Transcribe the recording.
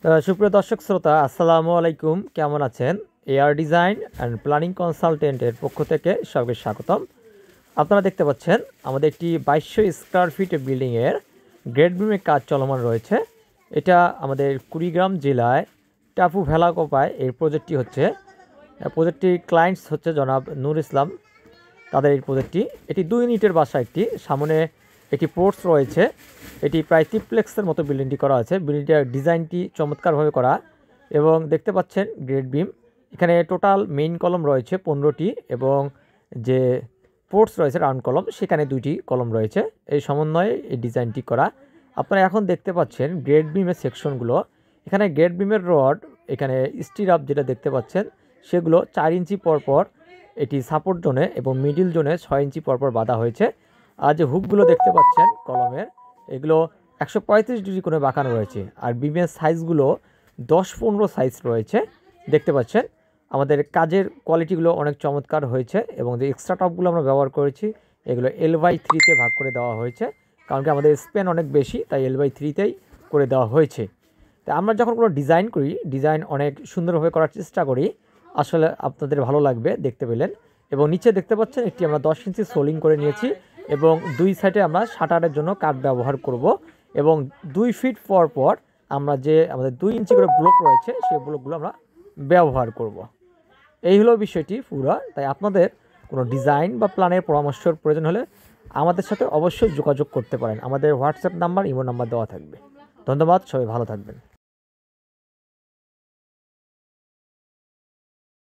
সুপ্রিয় দর্শক শ্রোতা, আসসালামু আলাইকুম। কেমন আছেন? এআর ডিজাইন অ্যান্ড প্ল্যানিং কনসালটেন্টের পক্ষ থেকে সবাইকে স্বাগতম। আপনারা দেখতে পাচ্ছেন আমাদের একটি 2200 স্কোয়ার ফিট বিল্ডিংয়ের গ্রেড বিমের কাজ চলমান রয়েছে। এটা আমাদের কুড়িগ্রাম জেলায় টাপু ভেলাকোপায় এই প্রজেক্টটি হচ্ছে। প্রজেক্টটির ক্লায়েন্টস হচ্ছে জনাব নূর ইসলাম। তাদের এই প্রজেক্টটি, এটি 2 ইউনিটের বাসা। একটি সামনে একটি পোর্টস রয়েছে। এটি প্রায় ট্রিপ্লেক্সের মতো বিল্ডিংটি করা আছে। বিল্ডিংটির ডিজাইনটি চমৎকারভাবে করা এবং দেখতে পাচ্ছেন গ্রেড বিম। এখানে টোটাল মেইন কলম রয়েছে 15টি এবং যে পোর্টস রয়েছে রাউন্ড কলম, সেখানে 2টি কলম রয়েছে। এই সমন্বয়ে এই ডিজাইনটি করা। আপনারা এখন দেখতে পাচ্ছেন গ্রেড বিমের সেকশনগুলো। এখানে গ্রেড বিমের রড, এখানে স্টিরাপ যেটা দেখতে পাচ্ছেন সেগুলো 4 ইঞ্চি পরপর এটি সাপোর্ট জোনে এবং মিডিল জোনে 6 ইঞ্চি পরপর বাঁধা হয়েছে। আর যে হুকগুলো দেখতে পাচ্ছেন কলমের, এগুলো 135 ডিগ্রি করে বাঁকানো রয়েছে। আর বিমের সাইজগুলো 10-15 সাইজ রয়েছে। দেখতে পাচ্ছেন আমাদের কাজের কোয়ালিটিগুলো অনেক চমৎকার হয়েছে এবং যে এক্সট্রা টপগুলো আমরা ব্যবহার করেছি এগুলো L/3 ভাগ করে দেওয়া হয়েছে, কারণ কি আমাদের স্প্যান অনেক বেশি, তাই L/3 করে দেওয়া হয়েছে। তো আমরা যখন কোনো ডিজাইন করি, ডিজাইন অনেক সুন্দরভাবে করার চেষ্টা করি। আসলে আপনাদের ভালো লাগবে দেখতে পেলেন। এবং নিচে দেখতে পাচ্ছেন একটি আমরা 10 ইঞ্চি সোলিং করে নিয়েছি এবং 2 সাইডে আমরা শাটারের জন্য কাঠ ব্যবহার করব এবং 2 ফিট পর পর আমরা যে আমাদের 2 ইঞ্চি করে ব্লক রয়েছে সেই ব্লকগুলো আমরা ব্যবহার করব। এই হলো বিষয়টি পুরো। তাই আপনাদের কোনো ডিজাইন বা প্ল্যানের পরামর্শের প্রয়োজন হলে আমাদের সাথে অবশ্যই যোগাযোগ করতে পারেন। আমাদের হোয়াটসঅ্যাপ নাম্বার, ইমো নাম্বার দেওয়া থাকবে। ধন্যবাদ, সবাই ভালো থাকবেন।